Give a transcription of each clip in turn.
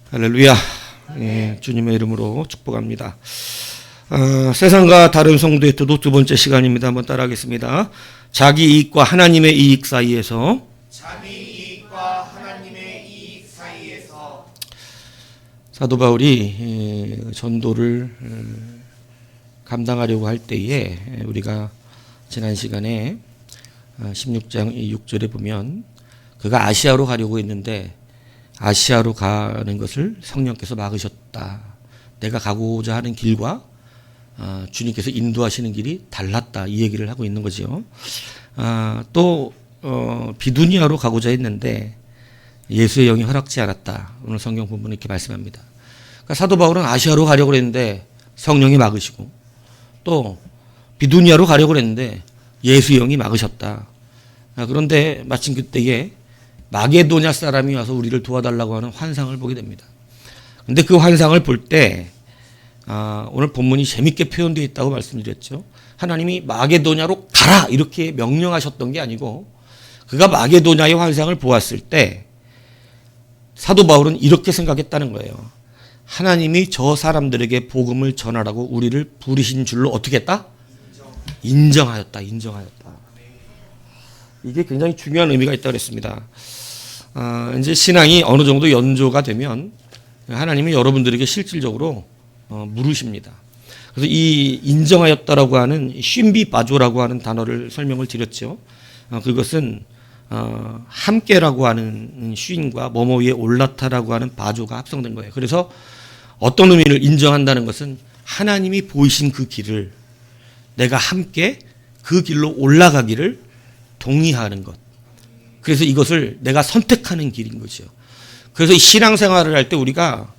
할렐루야. 예, 주님의 이름으로 축복합니다. 세상과 다른 성도의 태도 두 번째 시간입니다. 한번 따라하겠습니다. 자기 이익과 하나님의 이익 사이에서 사도 바울이 전도를 감당하려고 할 때에 우리가 지난 시간에 16장 6절에 보면 그가 아시아로 가려고 했는데 아시아로 가는 것을 성령께서 막으셨다. 내가 가고자 하는 길과 주님께서 인도하시는 길이 달랐다. 이 얘기를 하고 있는 거죠. 또 비두니아로 가고자 했는데 예수의 영이 허락지 않았다. 오늘 성경 본문에 이렇게 말씀합니다. 그러니까 사도 바울은 아시아로 가려고 했는데 성령이 막으시고 또 비두니아로 가려고 했는데 예수의 영이 막으셨다. 그런데 마침 그때에 마게도냐 사람이 와서 우리를 도와달라고 하는 환상을 보게 됩니다. 근데 그 환상을 볼 때 오늘 본문이 재밌게 표현되어 있다고 말씀드렸죠. 하나님이 마게도냐로 가라 이렇게 명령하셨던 게 아니고 그가 마게도냐의 환상을 보았을 때 사도 바울은 이렇게 생각했다는 거예요. 하나님이 저 사람들에게 복음을 전하라고 우리를 부르신 줄로 어떻게 했다? 인정하였다. 이게 굉장히 중요한 의미가 있다고 했습니다. 이제 신앙이 어느 정도 연조가 되면 하나님이 여러분들에게 실질적으로 물으십니다. 그래서 이 인정하였다라고 하는 쉰비 바조라고 하는 단어를 설명을 드렸죠. 그것은 함께라고 하는 쉰과 뭐뭐 위에 올라타라고 하는 바조가 합성된 거예요. 그래서 어떤 의미를 인정한다는 것은 하나님이 보이신 그 길을 내가 함께 그 길로 올라가기를 동의하는 것. 그래서 이것을 내가 선택하는 길인 거죠. 그래서 이 신앙생활을 할 때 우리가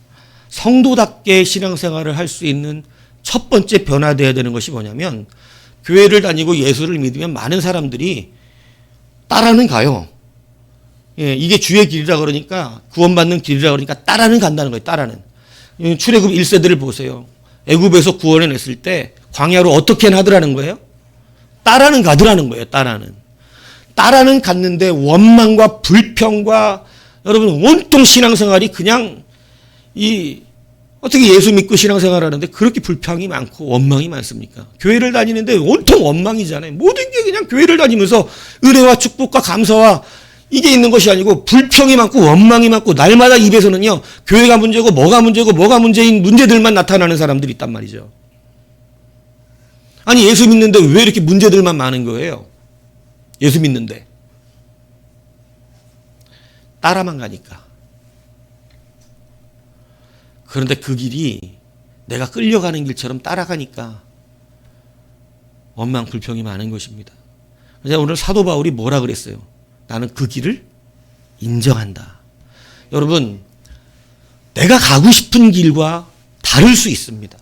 성도답게 신앙생활을 할 수 있는 첫 번째 변화되어야 되는 것이 뭐냐면 교회를 다니고 예수를 믿으면 많은 사람들이 따라는 가요. 예, 이게 주의 길이라 그러니까 구원받는 길이라 그러니까 따라는 간다는 거예요. 따라는. 출애굽 1세들을 보세요. 애굽에서 구원해냈을 때 광야로 어떻게 하더라는 거예요? 따라는 가더라는 거예요. 따라는 갔는데 원망과 불평과 여러분 온통 신앙생활이 그냥 어떻게 예수 믿고 신앙생활 하는데 그렇게 불평이 많고 원망이 많습니까? 교회를 다니는데 온통 원망이잖아요. 모든 게 그냥 교회를 다니면서 은혜와 축복과 감사와 이게 있는 것이 아니고 불평이 많고 원망이 많고 날마다 입에서는요 교회가 문제고 뭐가 문제인 문제들만 나타나는 사람들이 있단 말이죠. 아니 예수 믿는데 왜 이렇게 문제들만 많은 거예요? 예수 믿는데 따라만 가니까. 그런데 그 길이 내가 끌려가는 길처럼 따라가니까 원망 불평이 많은 것입니다. 그래서 오늘 사도 바울이 뭐라 그랬어요? 나는 그 길을 인정한다. 여러분 내가 가고 싶은 길과 다를 수 있습니다.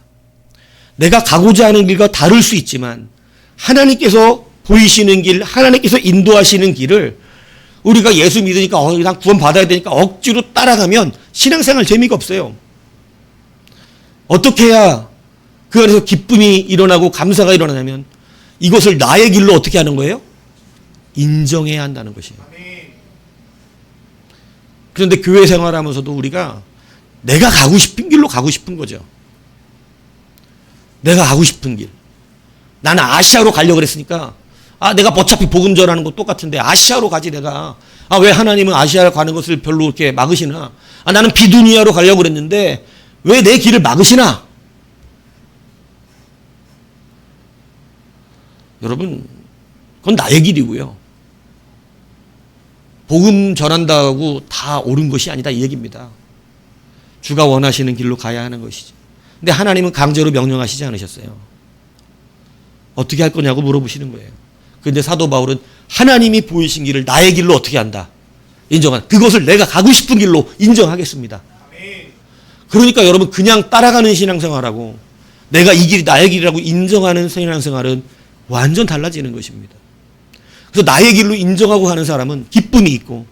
내가 가고자 하는 길과 다를 수 있지만 하나님께서 보이시는 길, 하나님께서 인도하시는 길을 우리가 예수 믿으니까 난 구원 받아야 되니까 억지로 따라가면 신앙생활 재미가 없어요. 어떻게 해야 그 안에서 기쁨이 일어나고 감사가 일어나냐면 이것을 나의 길로 어떻게 하는 거예요? 인정해야 한다는 것이에요. 그런데 교회 생활하면서도 우리가 내가 가고 싶은 길로 가고 싶은 거죠. 내가 가고 싶은 길. 나는 아시아로 가려고 그랬으니까 내가 어차피 복음 전하는 거 똑같은데 아시아로 가지 내가. 왜 하나님은 아시아로 가는 것을 별로 이렇게 막으시나? 나는 비두니아로 가려고 그랬는데 왜 내 길을 막으시나? 여러분 그건 나의 길이고요. 복음 전한다고 다 옳은 것이 아니다 이 얘기입니다. 주가 원하시는 길로 가야 하는 것이죠. 근데 하나님은 강제로 명령하시지 않으셨어요. 어떻게 할 거냐고 물어보시는 거예요. 그런데 사도 바울은 하나님이 보이신 길을 나의 길로 어떻게 한다? 그것을 내가 가고 싶은 길로 인정하겠습니다. 그러니까 여러분 그냥 따라가는 신앙생활하고 내가 이 길이 나의 길이라고 인정하는 신앙생활은 완전 달라지는 것입니다. 그래서 나의 길로 인정하고 하는 사람은 기쁨이 있고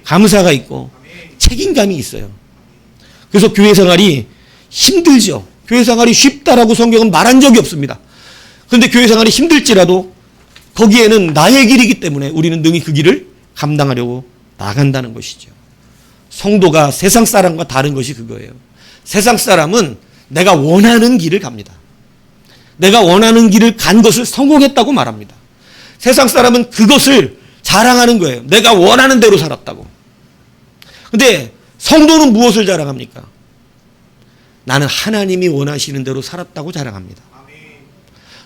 감사가 있고 책임감이 있어요. 그래서 교회 생활이 힘들죠. 교회 생활이 쉽다라고 성경은 말한 적이 없습니다. 그런데 교회 생활이 힘들지라도 거기에는 나의 길이기 때문에 우리는 능히 그 길을 감당하려고 나간다는 것이죠. 성도가 세상 사람과 다른 것이 그거예요. 세상 사람은 내가 원하는 길을 갑니다. 내가 원하는 길을 간 것을 성공했다고 말합니다. 세상 사람은 그것을 자랑하는 거예요. 내가 원하는 대로 살았다고. 근데 성도는 무엇을 자랑합니까? 나는 하나님이 원하시는 대로 살았다고 자랑합니다.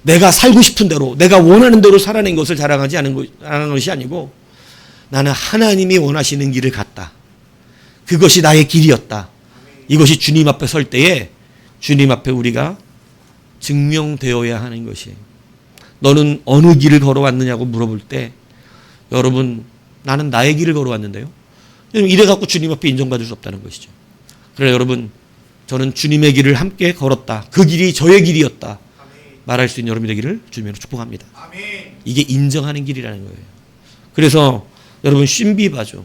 내가 살고 싶은 대로, 내가 원하는 대로 살아낸 것을 자랑하지 않은 것이 아니고 나는 하나님이 원하시는 길을 갔다. 그것이 나의 길이었다. 이것이 주님 앞에 설 때에 주님 앞에 우리가 증명되어야 하는 것이에요. 너는 어느 길을 걸어왔느냐고 물어볼 때 여러분 나는 나의 길을 걸어왔는데요. 이래 갖고 주님 앞에 인정받을 수 없다는 것이죠. 그래 여러분 저는 주님의 길을 함께 걸었다. 그 길이 저의 길이었다. 말할 수 있는 여러분이 되기를 주님으로 축복합니다. 이게 인정하는 길이라는 거예요. 그래서 여러분 신비바죠.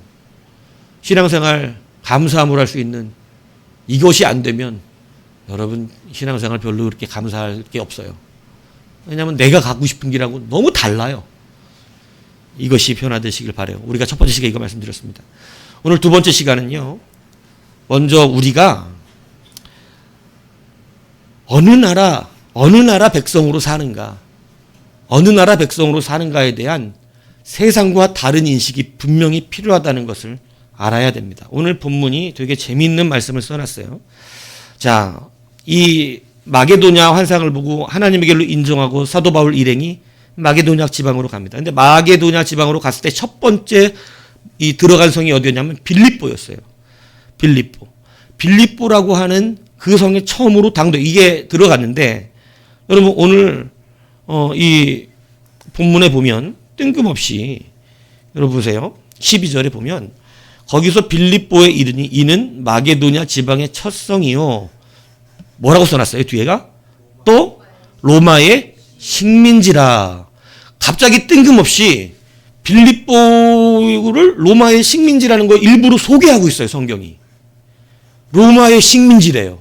신앙생활 감사함으로 할 수 있는 이것이 안 되면 여러분 신앙생활 별로 그렇게 감사할 게 없어요. 왜냐하면 내가 가고 싶은 길하고 너무 달라요. 이것이 변화되시길 바라요. 우리가 첫 번째 시간에 이거 말씀드렸습니다. 오늘 두 번째 시간은요. 먼저 우리가 어느 나라 백성으로 사는가, 어느 나라 백성으로 사는가에 대한 세상과 다른 인식이 분명히 필요하다는 것을 알아야 됩니다. 오늘 본문이 되게 재미있는 말씀을 써놨어요. 자, 이 마게도냐 환상을 보고 하나님의 길로 인정하고 사도 바울 일행이 마게도냐 지방으로 갑니다. 근데 마게도냐 지방으로 갔을 때 첫 번째 이 들어간 성이 어디였냐면 빌립보였어요. 빌립보라고 하는 그 성에 처음으로 당도 이게 들어갔는데 여러분 오늘 이 본문에 보면 뜬금없이 여러분 보세요. 12절에 보면 거기서 빌립보에 이르니 이는 마게도냐 지방의 첫 성이요. 뭐라고 써놨어요? 뒤에가 또 로마의 식민지라. 갑자기 뜬금없이 빌립보를 로마의 식민지라는 걸 일부러 소개하고 있어요. 성경이. 로마의 식민지래요.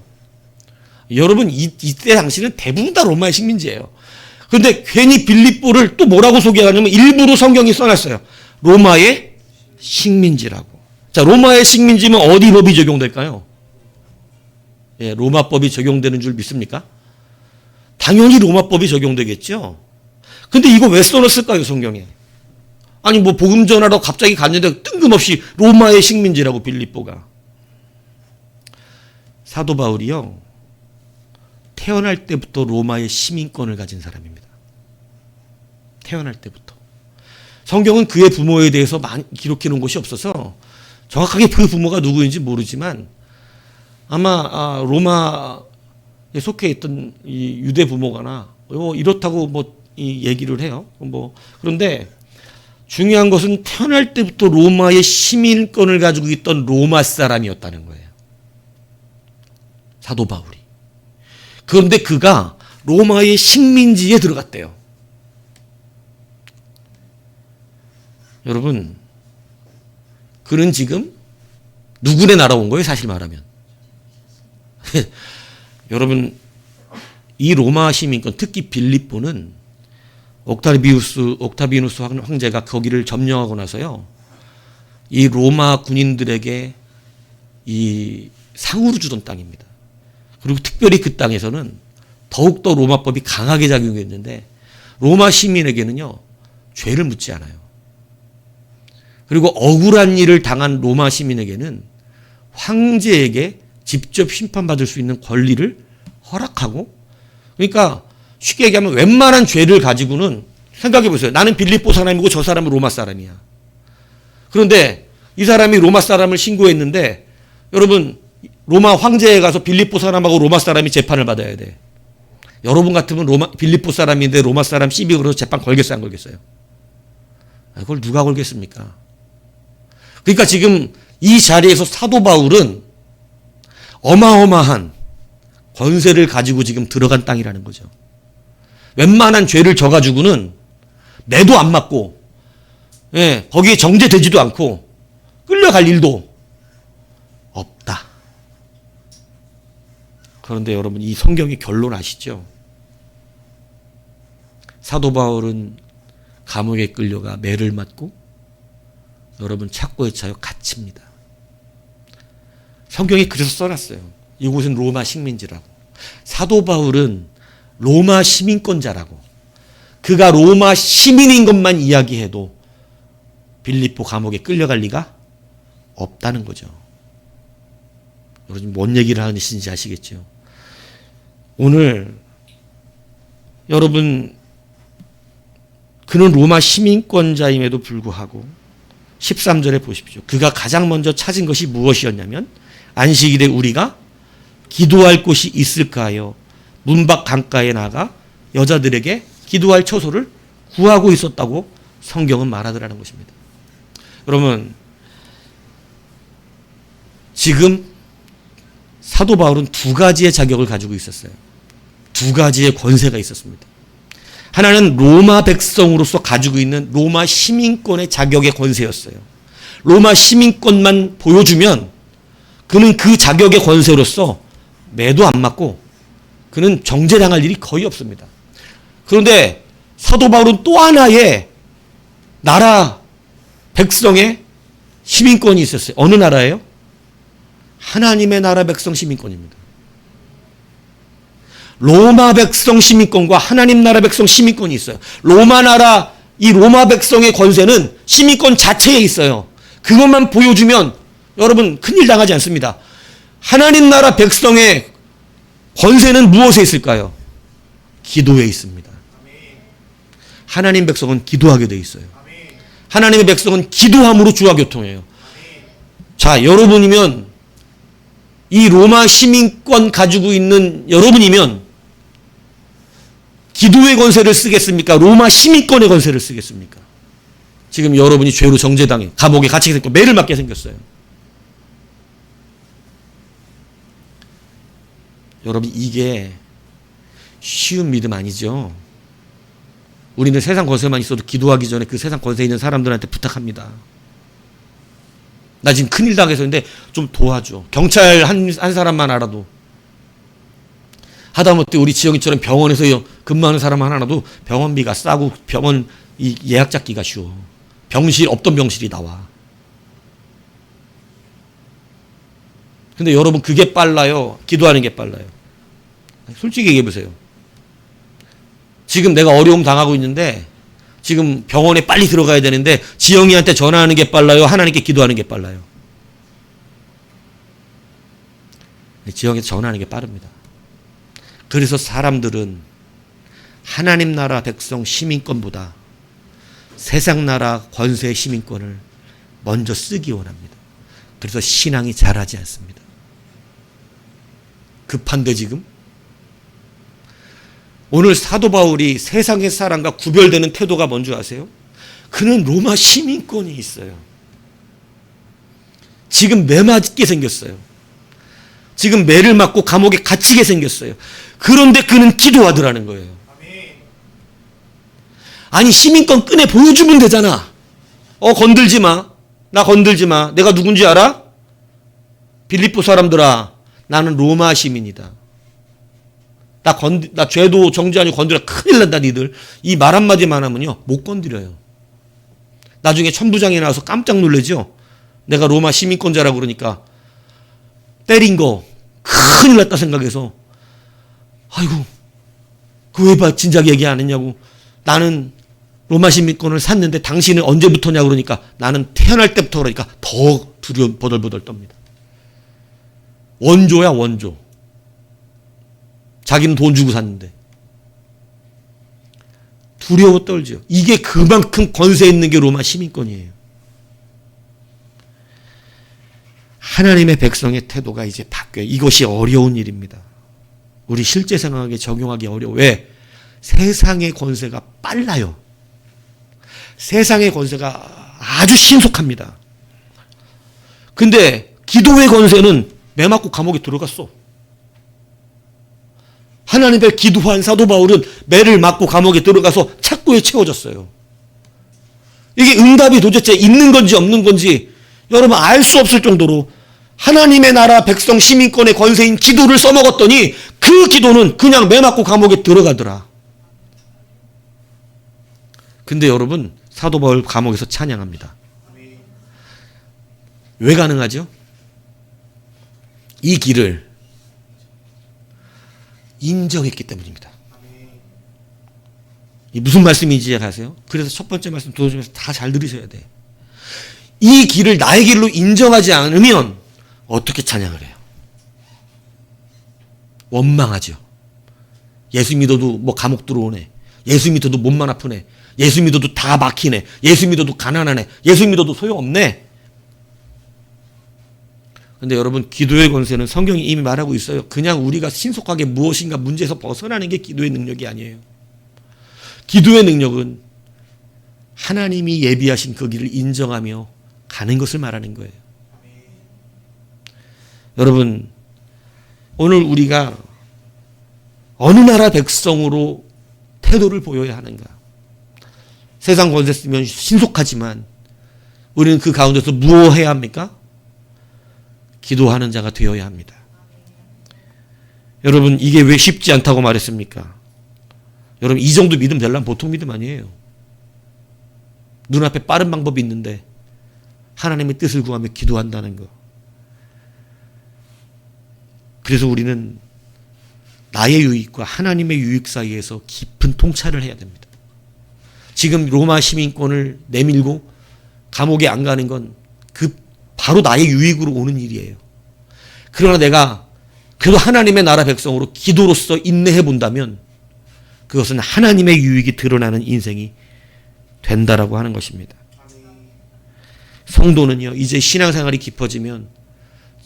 여러분 이때 당시는 대부분 다 로마의 식민지예요. 그런데 괜히 빌립보를 또 뭐라고 소개하냐면 일부러 성경이 써놨어요. 로마의 식민지라고. 자, 로마의 식민지면 어디 법이 적용될까요? 예, 로마법이 적용되는 줄 믿습니까? 당연히 로마법이 적용되겠죠. 근데 이거 왜 써놨을까요, 성경에? 아니 뭐 복음 전하러 갑자기 갔는데 뜬금없이 로마의 식민지라고 빌립보가. 사도 바울이요. 태어날 때부터 로마의 시민권을 가진 사람입니다. 태어날 때부터. 성경은 그의 부모에 대해서 많이 기록해 놓은 것이 없어서 정확하게 그 부모가 누구인지 모르지만 아마 로마에 속해 있던 이 유대 부모가나 이렇다고 뭐 이 얘기를 해요. 뭐 그런데 중요한 것은 태어날 때부터 로마의 시민권을 가지고 있던 로마 사람이었다는 거예요. 사도 바울이. 그런데 그가 로마의 식민지에 들어갔대요. 여러분, 그는 지금 누구네 나라 온 거예요, 사실 말하면. 여러분, 이 로마 시민권, 특히 빌립보는 옥타비누스 황제가 거기를 점령하고 나서요, 이 로마 군인들에게 이 상으로 주던 땅입니다. 그리고 특별히 그 땅에서는 더욱더 로마법이 강하게 작용했는데 로마 시민에게는요, 죄를 묻지 않아요. 그리고 억울한 일을 당한 로마 시민에게는 황제에게 직접 심판받을 수 있는 권리를 허락하고, 그러니까 쉽게 얘기하면 웬만한 죄를 가지고는 생각해 보세요. 나는 빌립보 사람이고 저 사람은 로마 사람이야. 그런데 이 사람이 로마 사람을 신고했는데 여러분 로마 황제에 가서 빌립보 사람하고 로마 사람이 재판을 받아야 돼. 여러분 같으면 빌립보 사람인데 로마 사람 시비 걸어서 재판 걸겠어요, 안 걸겠어요? 그걸 누가 걸겠습니까? 그러니까 지금 이 자리에서 사도 바울은 어마어마한 권세를 가지고 지금 들어간 땅이라는 거죠. 웬만한 죄를 져가지고는 매도 안 맞고, 예, 거기에 정죄되지도 않고 끌려갈 일도 없다. 그런데 여러분 이 성경의 결론 아시죠? 사도 바울은 감옥에 끌려가 매를 맞고 여러분 착고에 차여 갇힙니다. 성경에 그래서 써놨어요. 이곳은 로마 식민지라고. 사도 바울은 로마 시민권자라고. 그가 로마 시민인 것만 이야기해도 빌립보 감옥에 끌려갈 리가 없다는 거죠. 여러분 뭔 얘기를 하시는지 아시겠죠? 오늘 여러분 그는 로마 시민권자임에도 불구하고 13절에 보십시오. 그가 가장 먼저 찾은 것이 무엇이었냐면 안식일에 우리가 기도할 곳이 있을까요? 문 밖 강가에 나가 여자들에게 기도할 처소를 구하고 있었다고 성경은 말하더라는 것입니다. 여러분 지금 사도 바울은 두 가지의 자격을 가지고 있었어요. 두 가지의 권세가 있었습니다. 하나는 로마 백성으로서 가지고 있는 로마 시민권의 자격의 권세였어요. 로마 시민권만 보여주면 그는 그 자격의 권세로서 매도 안 맞고 그는 정죄당할 일이 거의 없습니다. 그런데 사도 바울은 또 하나의 나라 백성의 시민권이 있었어요. 어느 나라예요? 하나님의 나라 백성 시민권입니다. 로마 백성 시민권과 하나님 나라 백성 시민권이 있어요. 로마 나라 이 로마 백성의 권세는 시민권 자체에 있어요. 그것만 보여주면 여러분 큰일 당하지 않습니다. 하나님 나라 백성의 권세는 무엇에 있을까요? 기도에 있습니다. 하나님 백성은 기도하게 돼 있어요. 하나님의 백성은 기도함으로 주와 교통해요. 자, 여러분이면 이 로마 시민권 가지고 있는 여러분이면 기도의 권세를 쓰겠습니까? 로마 시민권의 권세를 쓰겠습니까? 지금 여러분이 죄로 정죄당해 감옥에 갇히게 생겼고 매를 맞게 생겼어요. 여러분 이게 쉬운 믿음 아니죠? 우리는 세상 권세만 있어도 기도하기 전에 그 세상 권세 있는 사람들한테 부탁합니다. 나 지금 큰일 당해서 있는데 좀 도와줘. 경찰 한 사람만 알아도. 하다못해 우리 지영이처럼 병원에서 근무하는 사람 하나라도 병원비가 싸고 병원 예약 잡기가 쉬워. 병실 없던 병실이 나와. 근데 여러분 그게 빨라요? 기도하는 게 빨라요? 솔직히 얘기해 보세요. 지금 내가 어려움 당하고 있는데 지금 병원에 빨리 들어가야 되는데 지영이한테 전화하는 게 빨라요? 하나님께 기도하는 게 빨라요? 지영이한테 전화하는 게 빠릅니다. 그래서 사람들은 하나님 나라 백성 시민권보다 세상 나라 권세 시민권을 먼저 쓰기 원합니다. 그래서 신앙이 자라지 않습니다. 급한데 지금? 오늘 사도 바울이 세상의 사람과 구별되는 태도가 뭔지 아세요? 그는 로마 시민권이 있어요. 지금 매 맞게 생겼어요. 지금 매를 맞고 감옥에 갇히게 생겼어요. 그런데 그는 기도하더라는 거예요. 아니 시민권 꺼내 보여주면 되잖아. 건들지 마. 나 건들지 마. 내가 누군지 알아? 빌립보 사람들아, 나는 로마 시민이다. 나 죄도 정죄 아니고 건드려 큰일 난다 니들. 이 말 한마디만 하면요 못 건드려요. 나중에 천부장이 나와서 깜짝 놀라죠. 내가 로마 시민권자라고 그러니까 때린 거 큰일 났다 생각해서 아이고 그 왜 진작 얘기 안 했냐고. 나는 로마 시민권을 샀는데 당신은 언제부터냐고 그러니까 나는 태어날 때부터 그러니까 더 두려움 버덜버덜 떱니다. 원조야 원조. 자기는 돈 주고 샀는데. 두려워 떨죠. 이게 그만큼 권세 있는 게 로마 시민권이에요. 하나님의 백성의 태도가 이제 바뀌어요. 이것이 어려운 일입니다. 우리 실제 상황에 적용하기 어려워. 왜? 세상의 권세가 빨라요. 세상의 권세가 아주 신속합니다. 근데 기도의 권세는 매 맞고 감옥에 들어갔어. 하나님의 기도한 사도 바울은 매를 맞고 감옥에 들어가서 착고에 채워졌어요. 이게 응답이 도대체 있는 건지 없는 건지 여러분 알 수 없을 정도로 하나님의 나라 백성 시민권의 권세인 기도를 써먹었더니 그 기도는 그냥 매 맞고 감옥에 들어가더라. 근데 여러분 사도 바울 감옥에서 찬양합니다. 왜 가능하죠? 이 길을 인정했기 때문입니다. 이 무슨 말씀인지 아세요? 그래서 첫 번째 말씀 도와주면서 다 잘 들으셔야 돼. 이 길을 나의 길로 인정하지 않으면 어떻게 찬양을 해요? 원망하죠. 예수 믿어도 뭐 감옥 들어오네. 예수 믿어도 몸만 아프네. 예수 믿어도 다 막히네. 예수 믿어도 가난하네. 예수 믿어도 소용없네. 근데 여러분, 기도의 권세는 성경이 이미 말하고 있어요. 그냥 우리가 신속하게 무엇인가 문제에서 벗어나는 게 기도의 능력이 아니에요. 기도의 능력은 하나님이 예비하신 그 길을 인정하며 가는 것을 말하는 거예요. 여러분, 오늘 우리가 어느 나라 백성으로 태도를 보여야 하는가? 세상 권세 쓰면 신속하지만 우리는 그 가운데서 무엇 해야 합니까? 기도하는 자가 되어야 합니다. 여러분, 이게 왜 쉽지 않다고 말했습니까? 여러분, 이 정도 믿음 되려면 보통 믿음 아니에요. 눈앞에 빠른 방법이 있는데 하나님의 뜻을 구하며 기도한다는 거. 그래서 우리는 나의 유익과 하나님의 유익 사이에서 깊은 통찰을 해야 됩니다. 지금 로마 시민권을 내밀고 감옥에 안 가는 건 바로 나의 유익으로 오는 일이에요. 그러나 내가 그래도 하나님의 나라 백성으로 기도로서 인내해 본다면 그것은 하나님의 유익이 드러나는 인생이 된다라고 하는 것입니다. 성도는요, 이제 신앙생활이 깊어지면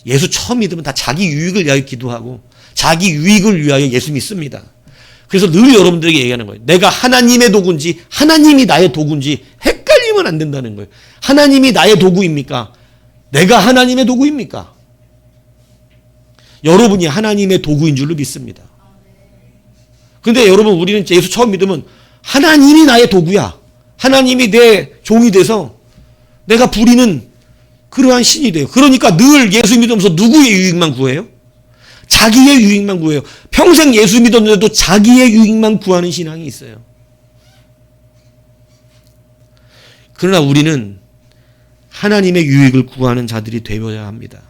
예수 처음 믿으면 다 자기 유익을 위하여 기도하고 자기 유익을 위하여 예수 믿습니다. 그래서 늘 여러분들에게 얘기하는 거예요. 내가 하나님의 도구인지 하나님이 나의 도구인지 헷갈리면 안 된다는 거예요. 하나님이 나의 도구입니까? 내가 하나님의 도구입니까? 여러분이 하나님의 도구인 줄로 믿습니다. 근데 여러분, 우리는 예수 처음 믿으면 하나님이 나의 도구야. 하나님이 내 종이 돼서 내가 부리는 그러한 신이 돼요. 그러니까 늘 예수 믿으면서 누구의 유익만 구해요? 자기의 유익만 구해요. 평생 예수 믿었는데도 자기의 유익만 구하는 신앙이 있어요. 그러나 우리는 하나님의 유익을 구하는 자들이 되어야 합니다.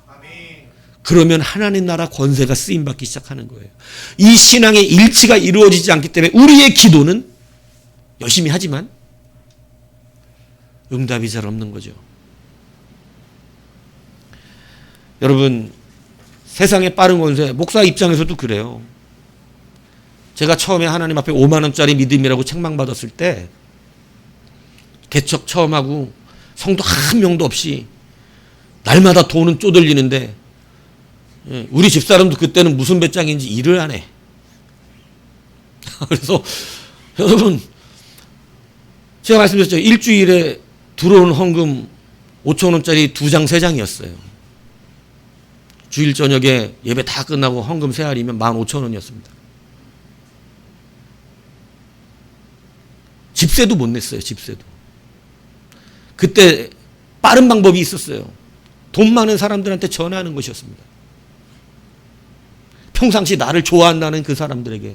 그러면 하나님 나라 권세가 쓰임받기 시작하는 거예요. 이 신앙의 일치가 이루어지지 않기 때문에 우리의 기도는 열심히 하지만 응답이 잘 없는 거죠. 여러분, 세상의 빠른 권세, 목사 입장에서도 그래요. 제가 처음에 하나님 앞에 5만 원짜리 믿음이라고 책망받았을 때 개척 처음 하고 성도 한 명도 없이 날마다 돈은 쪼들리는데 우리 집사람도 그때는 무슨 배짱인지 일을 안 해. 그래서 여러분, 제가 말씀드렸죠. 일주일에 들어오는 헌금 5천 원짜리 2장 3장이었어요. 주일 저녁에 예배 다 끝나고 헌금 세알이면 15,000원이었습니다. 집세도 못 냈어요. 집세도. 그때 빠른 방법이 있었어요. 돈 많은 사람들한테 전화하는 것이었습니다. 평상시 나를 좋아한다는 그 사람들에게.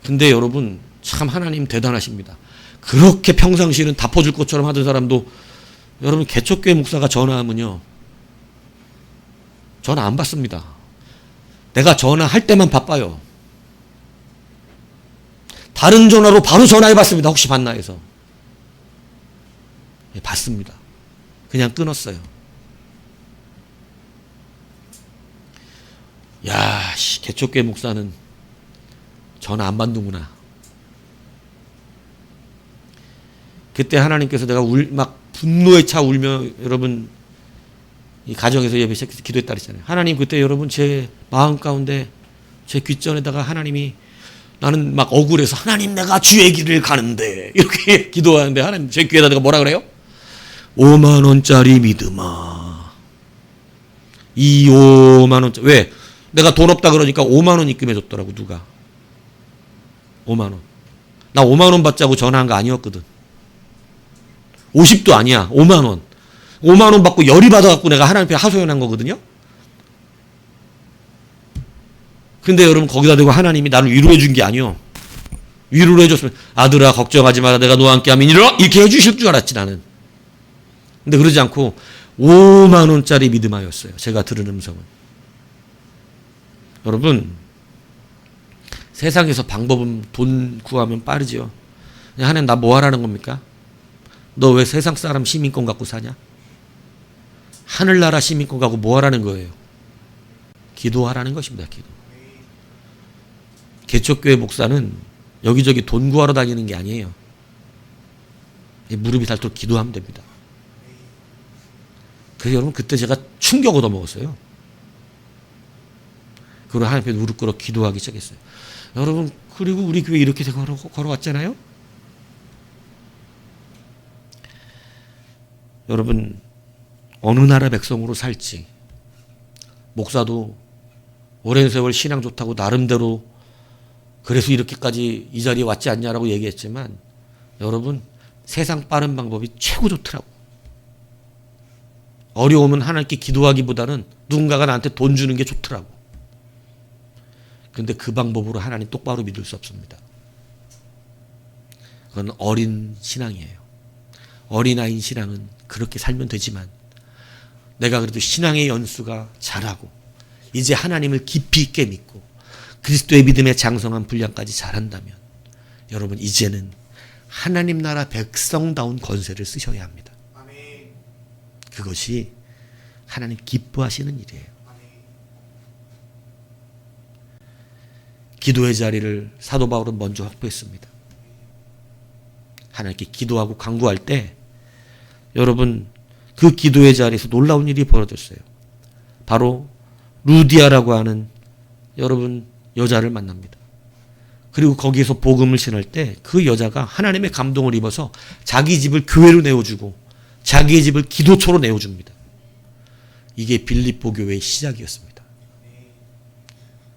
근데 여러분, 참 하나님 대단하십니다. 그렇게 평상시에는 다 퍼줄 것처럼 하던 사람도 여러분, 개척교회 목사가 전화하면요, 전화 안 받습니다. 내가 전화할 때만 바빠요. 다른 전화로 바로 전화해 봤습니다. 혹시 받나 해서. 네, 받습니다. 그냥 끊었어요. 야, 개척교회 목사는 전화 안 받는구나. 그때 하나님께서 내가 막 분노에 차 울며, 여러분, 이 가정에서 예배 시작해서 기도했다 그랬잖아요. 하나님, 그때 여러분 제 마음 가운데 제 귓전에다가 하나님이, 나는 막 억울해서 하나님 내가 주의 길을 가는데 이렇게 기도하는데 하나님 제 귀에다 내가 뭐라 그래요? 5만 원짜리 믿음아. 이 5만 원짜리. 왜? 내가 돈 없다 그러니까 5만 원 입금해줬더라고. 누가? 5만 원. 나 5만 원 받자고 전화한 거 아니었거든. 50도 아니야. 5만 원. 5만 원 받고 열이 받아갖고 내가 하나님 앞에 하소연한 거거든요. 근데 여러분, 거기다 대고 하나님이 나를 위로해 준 게 아니요. 위로를 해줬으면, 아들아 걱정하지 마라, 내가 너와 함께 하면 이렇게 해주실 줄 알았지 나는. 근데 그러지 않고 5만 원짜리 믿음하였어요. 제가 들은 음성은. 여러분, 세상에서 방법은 돈 구하면 빠르죠. 하나님 나 뭐 하라는 겁니까? 너 왜 세상 사람 시민권 갖고 사냐? 하늘나라 시민권 갖고 뭐 하라는 거예요? 기도하라는 것입니다. 기도. 개척교회 목사는 여기저기 돈 구하러 다니는 게 아니에요. 무릎이 닳도록 기도하면 됩니다. 그래서 여러분 그때 제가 충격 얻어먹었어요. 그리고 하나님 앞에 무릎 꿇어 기도하기 시작했어요. 여러분 그리고 우리 교회 이렇게 걸어왔잖아요. 여러분 어느 나라 백성으로 살지, 목사도 오랜 세월 신앙 좋다고 나름대로 그래서 이렇게까지 이 자리에 왔지 않냐라고 얘기했지만 여러분 세상 빠른 방법이 최고 좋더라고. 어려우면 하나님께 기도하기보다는 누군가가 나한테 돈 주는 게 좋더라고. 그런데 그 방법으로 하나님 똑바로 믿을 수 없습니다. 그건 어린 신앙이에요. 어린아이인 신앙은 그렇게 살면 되지만 내가 그래도 신앙의 연수가 자라고 이제 하나님을 깊이 있게 믿고 그리스도의 믿음의 장성한 분량까지 잘한다면 여러분 이제는 하나님 나라 백성다운 권세를 쓰셔야 합니다. 그것이 하나님 기뻐하시는 일이에요. 기도의 자리를 사도 바울은 먼저 확보했습니다. 하나님께 기도하고 간구할 때 여러분 그 기도의 자리에서 놀라운 일이 벌어졌어요. 바로 루디아라고 하는 여러분 여자를 만납니다. 그리고 거기에서 복음을 전할 때 그 여자가 하나님의 감동을 입어서 자기 집을 교회로 내어주고 자기의 집을 기도처로 내어줍니다. 이게 빌립보 교회의 시작이었습니다.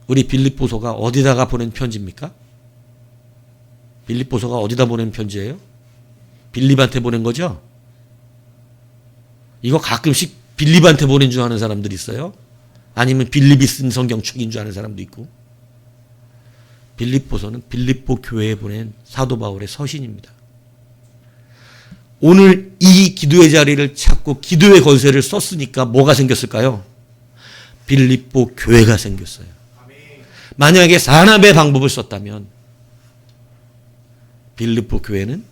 우리 빌립보서가 어디다가 보낸 편지입니까? 빌립보서가 어디다 보낸 편지예요? 빌립한테 보낸 거죠? 이거 가끔씩 빌립한테 보낸 줄 아는 사람들이 있어요. 아니면 빌립이 쓴 성경 축인 줄 아는 사람도 있고. 빌립보서는 빌립보 교회에 보낸 사도 바울의 서신입니다. 오늘 이 기도의 자리를 찾고 기도의 권세를 썼으니까 뭐가 생겼을까요? 빌립보 교회가 생겼어요. 만약에 산업의 방법을 썼다면 빌립보 교회는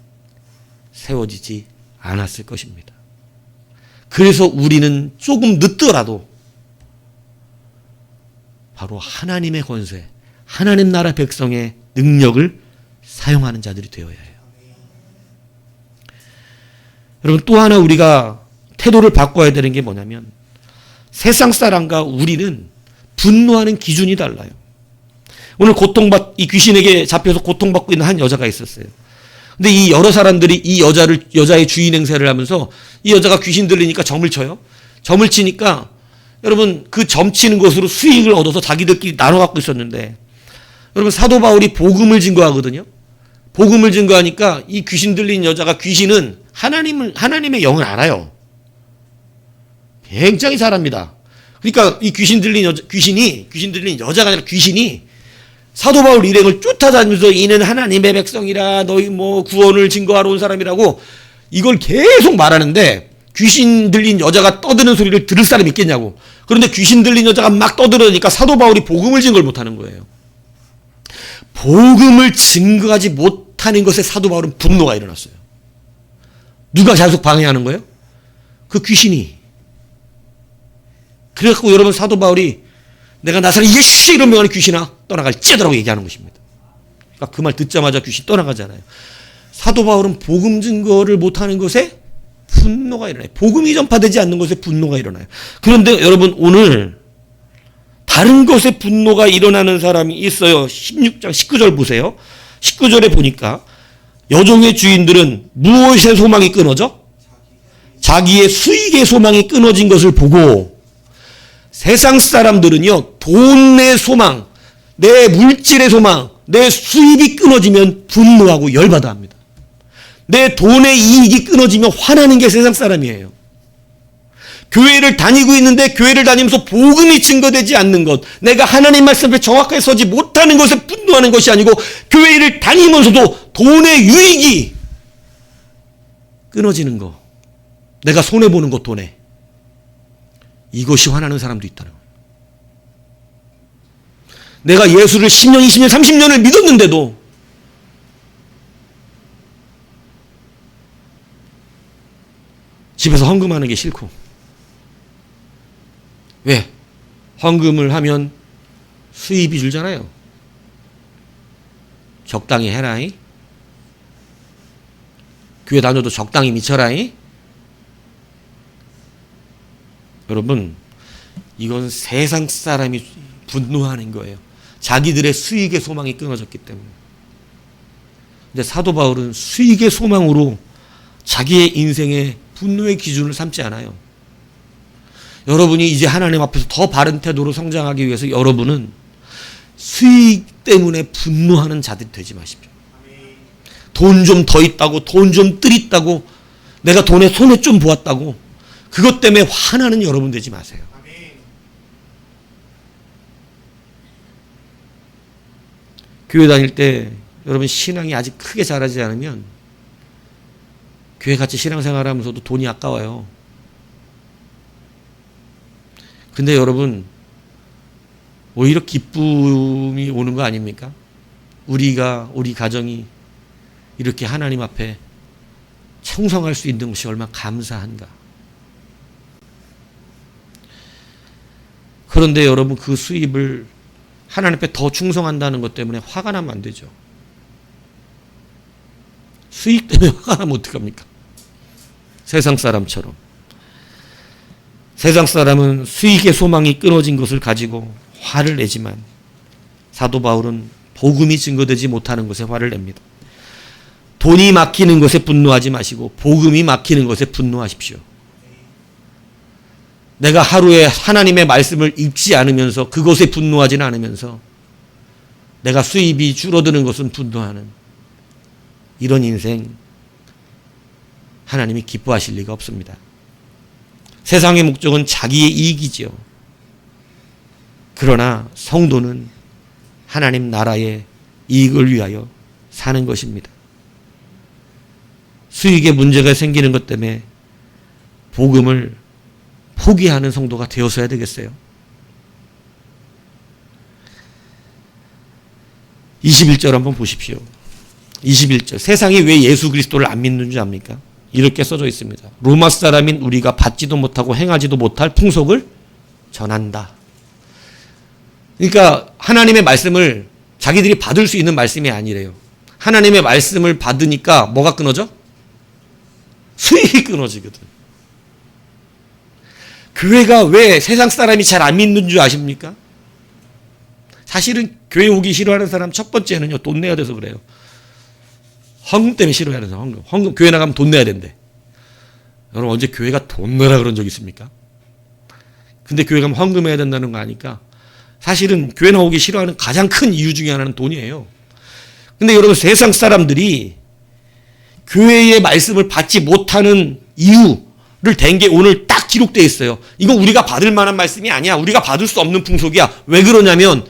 세워지지 않았을 것입니다. 그래서 우리는 조금 늦더라도 바로 하나님의 권세, 하나님 나라 백성의 능력을 사용하는 자들이 되어야 해요. 여러분 또 하나 우리가 태도를 바꿔야 되는 게 뭐냐면 세상 사람과 우리는 분노하는 기준이 달라요. 오늘 이 귀신에게 잡혀서 고통받고 있는 한 여자가 있었어요. 근데 이 여러 사람들이 이 여자의 주인 행세를 하면서 이 여자가 귀신 들리니까 점을 쳐요. 점을 치니까 여러분 그 점 치는 것으로 수익을 얻어서 자기들끼리 나눠 갖고 있었는데 여러분 사도 바울이 복음을 증거하거든요. 복음을 증거하니까 이 귀신 들린 여자가 귀신은 하나님의 영을 알아요. 굉장히 잘합니다. 그러니까 이 귀신 들린 여자가 아니라 귀신이 사도 바울 일행을 쫓아다니면서 이는 하나님의 백성이라 너희 뭐 구원을 증거하러 온 사람이라고 이걸 계속 말하는데 귀신 들린 여자가 떠드는 소리를 들을 사람이 있겠냐고. 그런데 귀신 들린 여자가 막 떠들으니까 사도 바울이 복음을 증거를 못하는 거예요. 복음을 증거하지 못하는 것에 사도 바울은 분노가 일어났어요. 누가 계속 방해하는 거예요? 그 귀신이. 그래갖고 여러분 사도 바울이 내가 나사렛 예수 이런 명하는 귀신아 떠나갈지어다라고 얘기하는 것입니다. 그러니까 그 말 듣자마자 귀신 떠나가잖아요. 사도 바울은 복음 증거를 못하는 것에 분노가 일어나요. 복음이 전파되지 않는 것에 분노가 일어나요. 그런데 여러분 오늘 다른 것에 분노가 일어나는 사람이 있어요. 16장 19절 보세요. 19절에 보니까 여종의 주인들은 무엇의 소망이 끊어져? 자기의 수익의 소망이 끊어진 것을 보고 세상 사람들은요, 돈의 소망, 내 물질의 소망, 내 수입이 끊어지면 분노하고 열받아 합니다. 내 돈의 이익이 끊어지면 화나는 게 세상 사람이에요. 교회를 다니고 있는데 교회를 다니면서 복음이 증거되지 않는 것, 내가 하나님 말씀에 정확하게 서지 못하는 것에 분노하는 것이 아니고 교회를 다니면서도 돈의 유익이 끊어지는 거, 내가 손해보는 것 돈에 이것이 화나는 사람도 있다는 거예요. 내가 예수를 10년, 20년, 30년을 믿었는데도 집에서 헌금하는 게 싫고. 왜? 헌금을 하면 수입이 줄잖아요. 적당히 해라이. 교회 다녀도 적당히 미쳐라이. 여러분, 이건 세상 사람이 분노하는 거예요. 자기들의 수익의 소망이 끊어졌기 때문에. 근데 사도 바울은 수익의 소망으로 자기의 인생의 분노의 기준을 삼지 않아요. 여러분이 이제 하나님 앞에서 더 바른 태도로 성장하기 위해서 여러분은 수익 때문에 분노하는 자들이 되지 마십시오. 돈 좀 더 있다고, 돈 좀 뜰 있다고, 내가 돈에 손에 좀 보았다고, 그것 때문에 화나는 여러분 되지 마세요. 교회 다닐 때 여러분 신앙이 아직 크게 자라지 않으면 교회 같이 신앙생활 하면서도 돈이 아까워요. 근데 여러분 오히려 기쁨이 오는 거 아닙니까? 우리 가정이 이렇게 하나님 앞에 충성할 수 있는 것이 얼마나 감사한가. 그런데 여러분 그 수입을 하나님 앞에 더 충성한다는 것 때문에 화가 나면 안 되죠. 수익 때문에 화가 나면 어떡합니까? 세상 사람처럼. 세상 사람은 수익의 소망이 끊어진 것을 가지고 화를 내지만 사도 바울은 복음이 증거되지 못하는 것에 화를 냅니다. 돈이 막히는 것에 분노하지 마시고 복음이 막히는 것에 분노하십시오. 내가 하루에 하나님의 말씀을 읽지 않으면서 그것에 분노하지는 않으면서 내가 수입이 줄어드는 것은 분노하는 이런 인생 하나님이 기뻐하실 리가 없습니다. 세상의 목적은 자기의 이익이지요. 그러나 성도는 하나님 나라의 이익을 위하여 사는 것입니다. 수익에 문제가 생기는 것 때문에 복음을 포기하는 성도가 되어서야 되겠어요. 21절 한번 보십시오. 21절. 세상이 왜 예수 그리스도를 안 믿는 줄 압니까? 이렇게 써져 있습니다. 로마 사람인 우리가 받지도 못하고 행하지도 못할 풍속을 전한다. 그러니까 하나님의 말씀을 자기들이 받을 수 있는 말씀이 아니래요. 하나님의 말씀을 받으니까 뭐가 끊어져? 수익이 끊어지거든. 교회가 왜 세상 사람이 잘 안 믿는 줄 아십니까? 사실은 교회 오기 싫어하는 사람 첫 번째는요, 돈 내야 돼서 그래요. 헌금 때문에 싫어하는 사람, 헌금. 교회 나가면 돈 내야 된대. 여러분, 언제 교회가 돈 내라 그런 적 있습니까? 근데 교회 가면 헌금해야 된다는 거 아니까 사실은 교회 나오기 싫어하는 가장 큰 이유 중에 하나는 돈이에요. 근데 여러분, 세상 사람들이 교회의 말씀을 받지 못하는 이유를 댄 게 오늘 딱 기록되어 있어요. 이건 우리가 받을 만한 말씀이 아니야. 우리가 받을 수 없는 풍속이야. 왜 그러냐면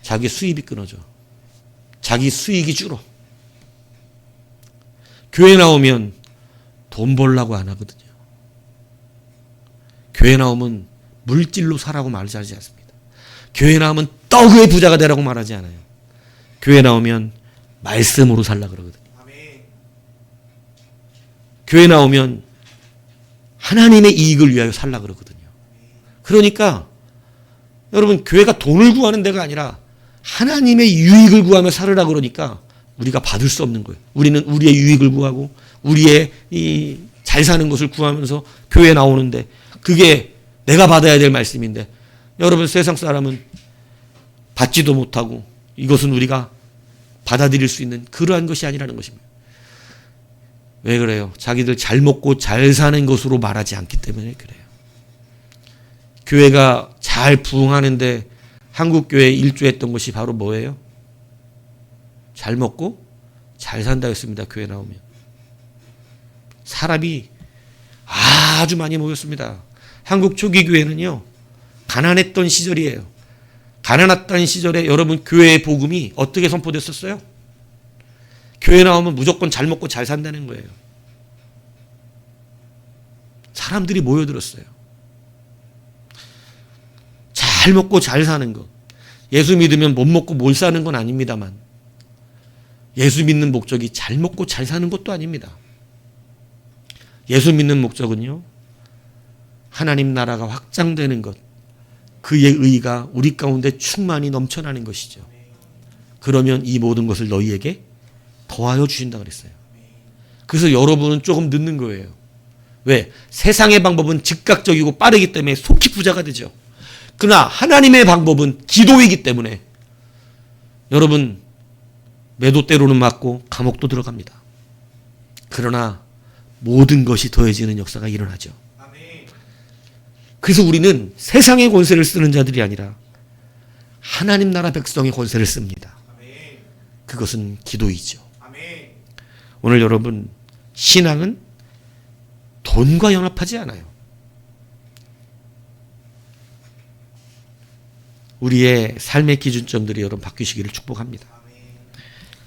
자기 수입이 끊어져. 자기 수익이 줄어. 교회 나오면 돈 벌려고 안 하거든요. 교회 나오면 물질로 사라고 말하지 않습니다. 교회 나오면 떡의 부자가 되라고 말하지 않아요. 교회 나오면 말씀으로 살라 그러거든요. 교회 나오면 하나님의 이익을 위하여 살라 그러거든요. 그러니까 여러분, 교회가 돈을 구하는 데가 아니라 하나님의 유익을 구하며 살으라 그러니까 우리가 받을 수 없는 거예요. 우리는 우리의 유익을 구하고 우리의 이 잘 사는 것을 구하면서 교회에 나오는데 그게 내가 받아야 될 말씀인데 여러분, 세상 사람은 받지도 못하고 이것은 우리가 받아들일 수 있는 그러한 것이 아니라는 것입니다. 왜 그래요? 자기들 잘 먹고 잘 사는 것으로 말하지 않기 때문에 그래요. 교회가 잘 부흥하는데 한국 교회에 일조했던 것이 바로 뭐예요? 잘 먹고 잘 산다 했습니다. 교회 나오면. 사람이 아주 많이 모였습니다. 한국 초기 교회는요, 가난했던 시절이에요. 가난했던 시절에 여러분, 교회의 복음이 어떻게 선포됐었어요? 교회 나오면 무조건 잘 먹고 잘 산다는 거예요. 사람들이 모여들었어요. 잘 먹고 잘 사는 것. 예수 믿으면 못 먹고 못 사는 건 아닙니다만 예수 믿는 목적이 잘 먹고 잘 사는 것도 아닙니다. 예수 믿는 목적은요, 하나님 나라가 확장되는 것, 그의 의가 우리 가운데 충만히 넘쳐나는 것이죠. 그러면 이 모든 것을 너희에게 더하여 주신다 그랬어요. 그래서 여러분은 조금 늦는 거예요. 왜? 세상의 방법은 즉각적이고 빠르기 때문에 속히 부자가 되죠. 그러나 하나님의 방법은 기도이기 때문에 여러분 매도 때로는 맞고 감옥도 들어갑니다. 그러나 모든 것이 더해지는 역사가 일어나죠. 그래서 우리는 세상의 권세를 쓰는 자들이 아니라 하나님 나라 백성의 권세를 씁니다. 그것은 기도이죠. 오늘 여러분, 신앙은 돈과 연합하지 않아요. 우리의 삶의 기준점들이 여러분 바뀌시기를 축복합니다.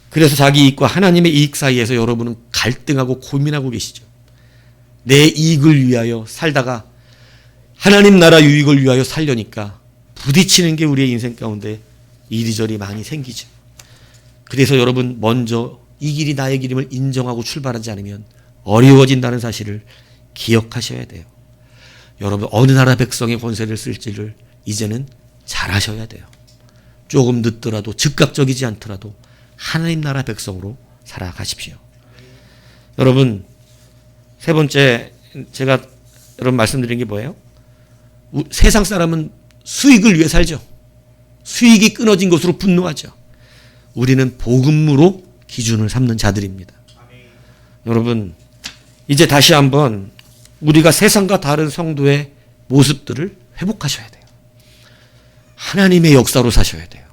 그래서 자기 이익과 하나님의 이익 사이에서 여러분은 갈등하고 고민하고 계시죠. 내 이익을 위하여 살다가 하나님 나라 유익을 위하여 살려니까 부딪히는 게 우리의 인생 가운데 이리저리 많이 생기죠. 그래서 여러분 먼저 이 길이 나의 길임을 인정하고 출발하지 않으면 어려워진다는 사실을 기억하셔야 돼요. 여러분 어느 나라 백성의 권세를 쓸지를 이제는 잘 하셔야 돼요. 조금 늦더라도 즉각적이지 않더라도 하나님 나라 백성으로 살아가십시오. 여러분 세 번째 제가 여러분 말씀드린 게 뭐예요? 세상 사람은 수익을 위해 살죠. 수익이 끊어진 것으로 분노하죠. 우리는 복음으로 기준을 삼는 자들입니다. 여러분 이제 다시 한번 우리가 세상과 다른 성도의 모습들을 회복하셔야 돼요. 하나님의 역사로 사셔야 돼요.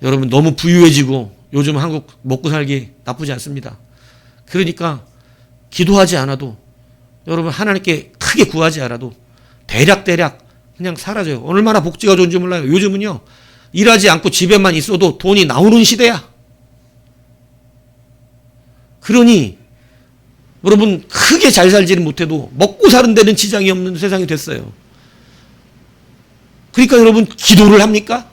여러분 너무 부유해지고 요즘 한국 먹고 살기 나쁘지 않습니다. 그러니까 기도하지 않아도 여러분 하나님께 크게 구하지 않아도 대략 그냥 사라져요. 얼마나 복지가 좋은지 몰라요. 요즘은요 일하지 않고 집에만 있어도 돈이 나오는 시대야. 그러니 여러분 크게 잘 살지는 못해도 먹고 사는 데는 지장이 없는 세상이 됐어요. 그러니까 여러분 기도를 합니까?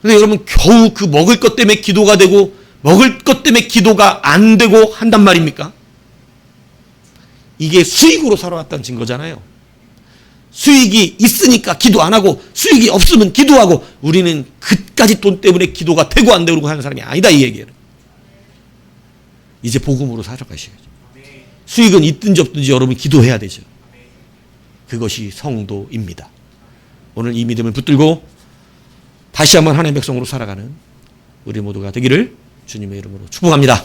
근데 여러분 겨우 그 먹을 것 때문에 기도가 되고 먹을 것 때문에 기도가 안 되고 한단 말입니까? 이게 수익으로 살아왔다는 증거잖아요. 수익이 있으니까 기도 안 하고 수익이 없으면 기도하고 우리는 그까지 돈 때문에 기도가 되고 안 되고 하는 사람이 아니다 이 얘기예요. 이제 복음으로 살아가셔야죠. 수익은 있든지 없든지 여러분 기도해야 되죠. 그것이 성도입니다. 오늘 이 믿음을 붙들고 다시 한번 하나님의 백성으로 살아가는 우리 모두가 되기를 주님의 이름으로 축복합니다.